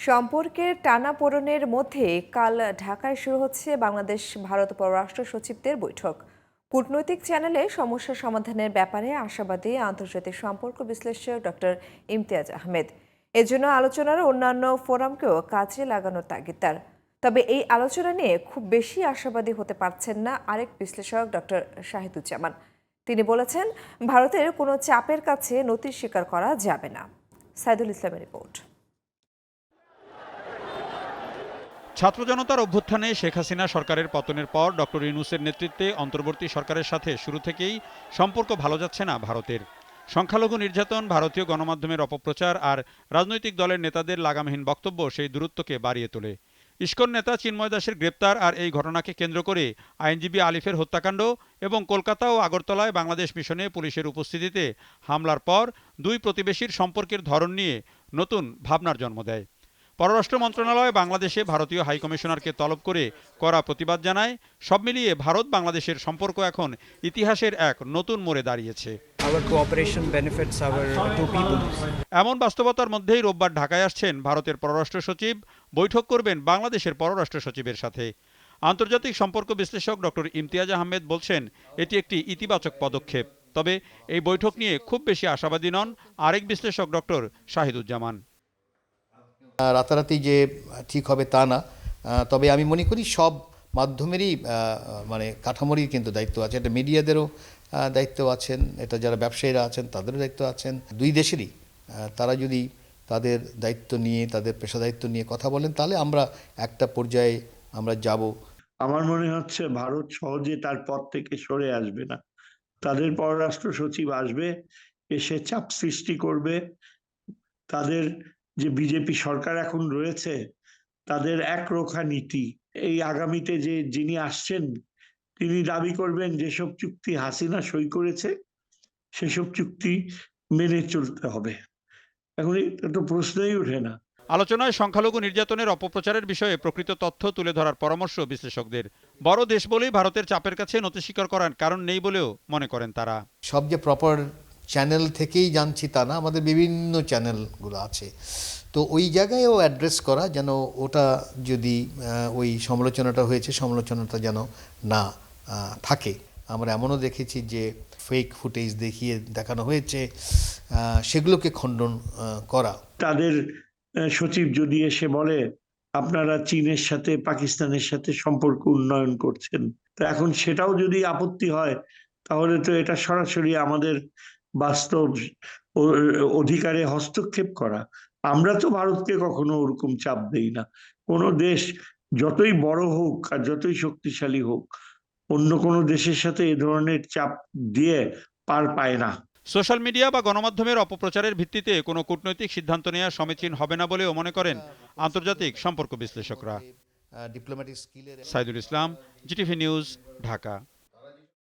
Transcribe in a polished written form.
সম্পর্কের টানাপোড়েনের মধ্যে কাল ঢাকায় শুরু হচ্ছে বাংলাদেশ ভারত পররাষ্ট্র সচিবদের বৈঠক। কূটনৈতিক চ্যানেলে সমস্যা সমাধানের ব্যাপারে আশাবাদী আন্তর্জাতিক সম্পর্ক বিশ্লেষক ডক্টর ইমতিয়াজ আহমেদ। এজন্য আলোচনার অন্যান্য ফোরামকেও কাজে লাগানোর তাগিদ তার। তবে এই আলোচনা নিয়ে খুব বেশি আশাবাদী হতে পারছেন না আরেক বিশ্লেষক ডক্টর শাহিদুজ্জামান। তিনি বলেছেন, ভারতের কোনো চাপের কাছে নতি স্বীকার করা যাবে না। সাইদুল ইসলামের রিপোর্ট। ছাত্র জনতার অভ্যুত্থানে শেখ হাসিনা সরকারের পতনের পর ডক্টর ইউনূসের নেতৃত্বে অন্তর্বর্তী সরকারের সাথে শুরু থেকেই সম্পর্ক ভালো যাচ্ছে না ভারতের। সংখ্যালঘু নির্যাতন, ভারতীয় গণমাধ্যমের অপপ্রচার আর রাজনৈতিক দলের নেতাদের লাগামহীন বক্তব্য সেই দূরত্বকে বাড়িয়ে তোলে। ইসকন নেতা চিন্ময় দাসের গ্রেপ্তার আর এই ঘটনাকে কেন্দ্র করে আইনজীবী আলিফের হত্যাকাণ্ড এবং কলকাতা ও আগরতলায় বাংলাদেশ মিশনে পুলিশের উপস্থিতিতে হামলার পর দুই প্রতিবেশীর সম্পর্কের ধরন নিয়ে নতুন ভাবনার জন্ম দেয়। পররাষ্ট্র মন্ত্রণালয় বাংলাদেশে ভারতীয় হাইকমিশনারকে তলব করে কড়া প্রতিবাদ জানায়। সব মিলিয়ে ভারত বাংলাদেশের সম্পর্ক এখন ইতিহাসের এক নতুন মোড়ে দাঁড়িয়েছে। এমন বাস্তবতার মধ্যেই রোববার ঢাকায় আসছেন ভারতের পররাষ্ট্র সচিব। বৈঠক করবেন বাংলাদেশের পররাষ্ট্র সচিবের সাথে। আন্তর্জাতিক সম্পর্ক বিশ্লেষক ডক্টর ইমতিয়াজ আহমেদ বলছেন, এটি একটি ইতিবাচক পদক্ষেপ। তবে এই বৈঠক নিয়ে খুব বেশি আশাবাদী নন আরেক বিশ্লেষক ডক্টর শাহিদুজ্জামান। রাতারাতি যে ঠিক হবে তা না, তবে আমি মনে করি সব মাধ্যমেরই মানে কাঠামোরই কিন্তু দায়িত্ব আছে। এটা মিডিয়াদেরও দায়িত্ব আছেন, এটা যারা ব্যবসায়ীরা আছেন তাদেরও দায়িত্ব আছেন। দুই দেশেরই তারা যদি তাদের দায়িত্ব নিয়ে, তাদের পেশা দায়িত্ব নিয়ে কথা বলেন, তাহলে আমরা একটা পর্যায়ে আমরা যাব। আমার মনে হচ্ছে ভারত সহজে তার পথ থেকে সরে আসবে না। তাদের পররাষ্ট্র সচিব আসবে, এসে চাপ সৃষ্টি করবে। তাদের যে বিজেপি সরকার এখন রয়েছে, তাদের একরোখা নীতি। এই আগামীতে যিনি আসছেন, তিনি দাবি করবেন যেসব চুক্তি হাসিনা সই করেছে সেসব চুক্তি মেনে চলতে হবে। এখন এটা তো প্রশ্নই ওঠে না। আলোচনায় সংখ্যালঘু নির্যাতনের অপপ্রচারের বিষয়ে প্রকৃত তথ্য তুলে ধরার পরামর্শ বিশ্লেষকদের। বড় দেশ বলেই ভারতের চাপের কাছে নতি স্বীকার করার কারণ নেই বলেও মনে করেন তারা। সব যে প্রপার চ্যানেল থেকেই জানছি তা না, আমাদের বিভিন্ন চ্যানেলগুলো আছে। তো ওই জায়গায়ও অ্যাড্রেস করা, যেন ওটা যদি ওই সমালোচনাটা হয়েছে, সমালোচনাটা যেন না থাকে। আমরা এমনও দেখেছি যে ফেক ফুটেজ দেখানো হয়েছে, সেগুলোকে খণ্ডন করা। তাদের সচিব যদি এসে বলে আপনারা চীনের সাথে, পাকিস্তানের সাথে সম্পর্ক উন্নয়ন করছেন, তো এখন সেটাও যদি আপত্তি হয়, তাহলে তো এটা সরাসরি আমাদের বাস্তব অধিকারে হস্তক্ষেপ করা। আমরা তো ভারতকে কখনো ওরকম চাপ দেই না। কোনো দেশ যতই বড় হোক আর যতই শক্তিশালী হোক, অন্য কোনো দেশের সাথে এ ধরনের চাপ দিয়ে পার পায় না। সোশ্যাল মিডিয়া বা গণমাধ্যমের অপপ্রচারের ভিত্তিতে কোনো কূটনৈতিক সিদ্ধান্ত নেওয়া সমীচীন হবে না বলেও মনে করেন আন্তর্জাতিক সম্পর্ক বিশ্লেষকরা। ডিপ্লোম্যাটিক স্কিলের। Saidul Islam, GTV news, Dhaka.